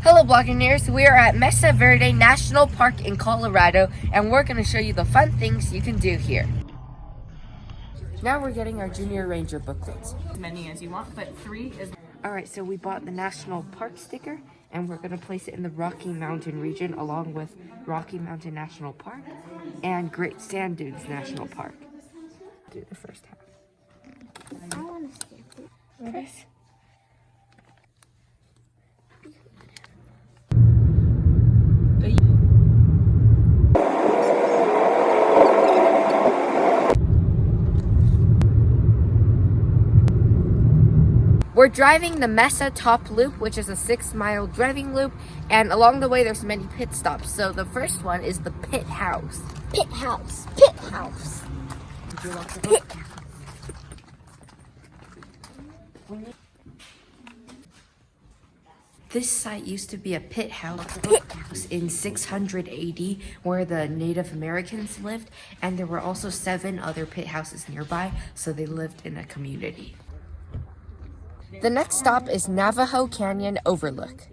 Hello Buccaneers, we are at Mesa Verde National Park in Colorado and we're going to show you the fun things you can do here. Now we're getting our Junior Ranger booklets. As many as you want, but 3 is... Alright, so we bought the National Park sticker and we're going to place it in the Rocky Mountain region along with Rocky Mountain National Park and Great Sand Dunes National Park. Do the first half. I want to stamp it. Ready? We're driving the Mesa Top Loop, which is a 6-mile driving loop, and along the way there's many pit stops. So the first one is the Pit House. Pit house. Pit house. Pit. This site used to be a pit house in 600 AD where the Native Americans lived, and there were also 7 other pit houses nearby, so they lived in a community. The next stop is Navajo Canyon Overlook.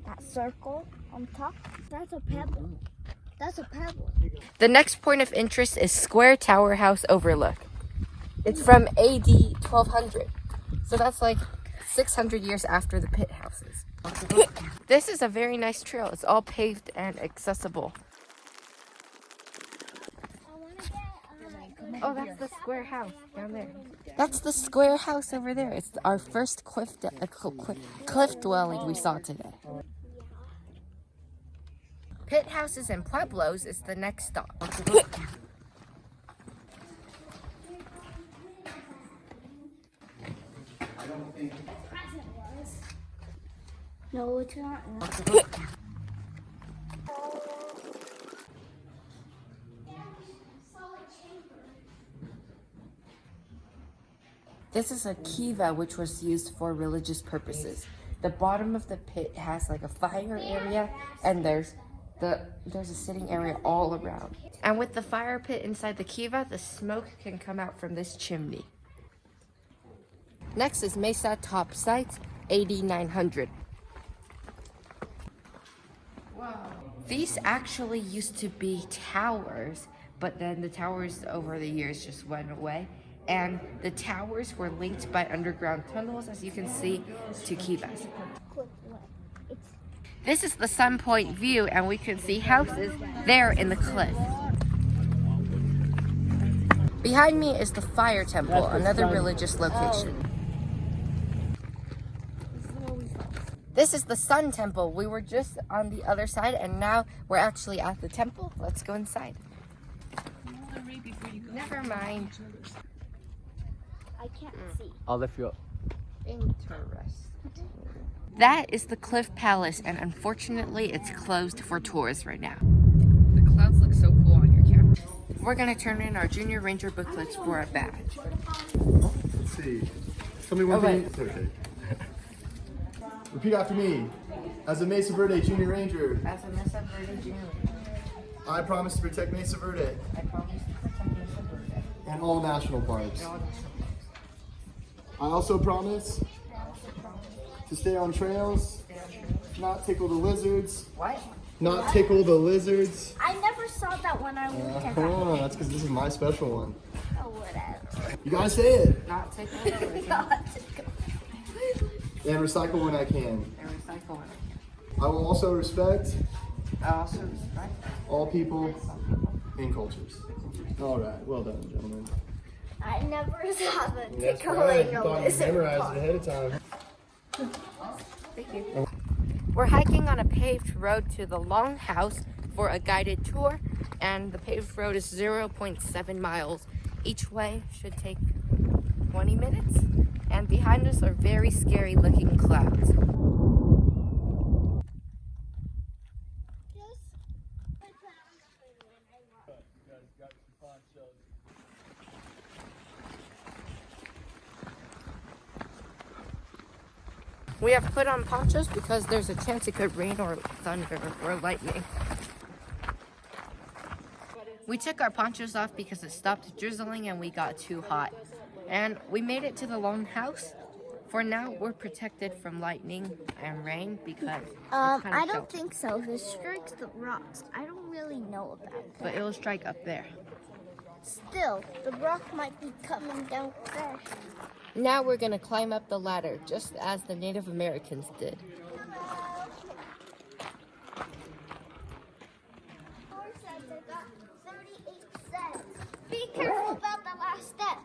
That circle on top, that's a pebble. That's a pebble. The next point of interest is Square Tower House Overlook. It's from AD 1200, so that's like 600 years after the pit houses. This is a very nice trail. It's all paved and accessible. Oh, that's the square house down there. That's the square house over there. It's our first cliff dwelling we saw today. Pit houses and pueblos is the next stop. No, it's not. This is a kiva, which was used for religious purposes. The bottom of the pit has like a fire area, and there's a sitting area all around. And with the fire pit inside the kiva, the smoke can come out from this chimney. Next is Mesa Top Sites, AD 900. Wow. These actually used to be towers, but then the towers over the years just went away. And the towers were linked by underground tunnels, as you can see, to kivas. This is the Sun Point view, and we can see houses there in the cliff. Behind me is the Fire Temple, another religious location. This is the Sun Temple. We were just on the other side, and now we're actually at the temple. Let's go inside. Never mind. I can't see. I'll lift you up. Interesting. That is the Cliff Palace, and unfortunately it's closed for tours right now. The clouds look so cool on your camera. We're gonna turn in our Junior Ranger booklets for a badge. Let's see. Tell me one thing. It's okay. Repeat after me. As a Mesa Verde Junior Ranger, As a Mesa Verde Junior Ranger, I promise to protect Mesa Verde I promise to protect Mesa Verde and all national parks. and all national parks. I also promise to stay on trails, not tickle the lizards, What? not tickle the lizards. I never saw that when I looked at that. Oh, that's because this is my special one. Oh, whatever. You gotta say it. Not take the lizards And recycle when I can. and recycle it. I will also respect I also respect all people and cultures. All right, well done, gentlemen. I never saw the That's tickling right. You a thought you lizard memorized part. it ahead of time. Thank you. We're hiking on a paved road to the Longhouse for a guided tour, and the paved road is 0.7 miles. Each way should take 20 minutes, and behind us are very scary looking clouds. We have put on ponchos because there's a chance it could rain or thunder or lightning. We took our ponchos off because it stopped drizzling and we got too hot. And we made it to the longhouse. For now, we're protected from lightning and rain because it's kind of I don't sheltered. think so. If it strikes the rocks, I don't really know about that. But it'll strike up there. Still, the rock might be coming down fast. Now we're gonna climb up the ladder, just as the Native Americans did. Be careful about the last step.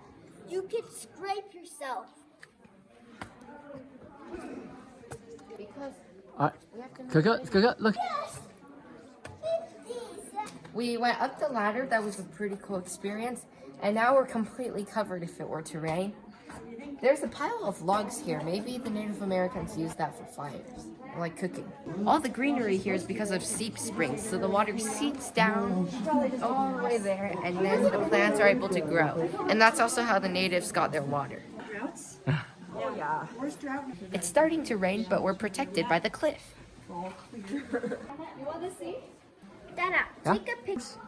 You could scrape yourself. Because look. Yes! 50 cents. we went up the ladder, that was a pretty cool experience, and now we're completely covered if it were to rain. There's a pile of logs here. Maybe the Native Americans used that for fires, like cooking. All the greenery here is because of seep springs, so the water seeps down all the way there, and then the plants are able to grow. And that's also how the natives got their water. It's starting to rain, but we're protected by the cliff. Dada, take a picture.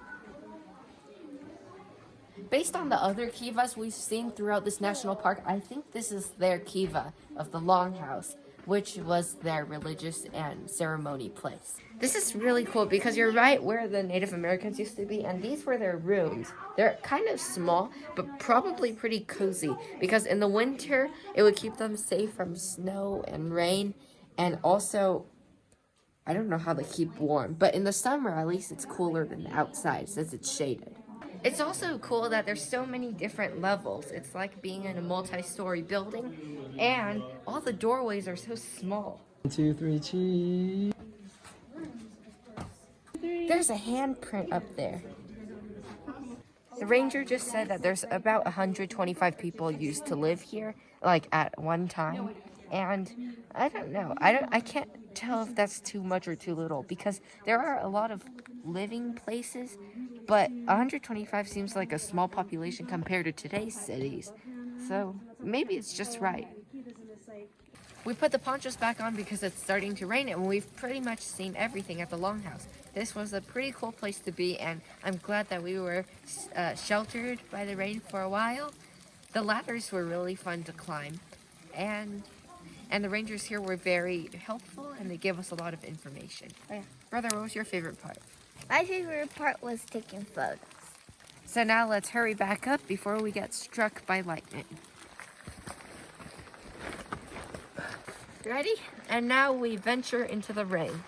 Based on the other kivas we've seen throughout this national park, I think this is their kiva of the Longhouse, which was their religious and ceremony place. This is really cool because you're right where the Native Americans used to be, and these were their rooms. They're kind of small, but probably pretty cozy because in the winter, it would keep them safe from snow and rain, and also, I don't know how they keep warm, but in the summer, at least it's cooler than the outside since it's shaded. It's also cool that there's so many different levels. It's like being in a multi-story building, and all the doorways are so small. 1, 2, 3, cheese. There's a handprint up there. The ranger just said that there's about 125 people used to live here, like at one time. And I don't know. I can't tell if that's too much or too little because there are a lot of living places, but 125 seems like a small population compared to today's cities. So maybe it's just right. We put the ponchos back on because it's starting to rain and we've pretty much seen everything at the Longhouse. This was a pretty cool place to be, and I'm glad that we were sheltered by the rain for a while. The ladders were really fun to climb, and the rangers here were very helpful and they gave us a lot of information. Oh, yeah. Brother, what was your favorite part? My favorite part was taking photos. So now let's hurry back up before we get struck by lightning. Ready? And now we venture into the rain.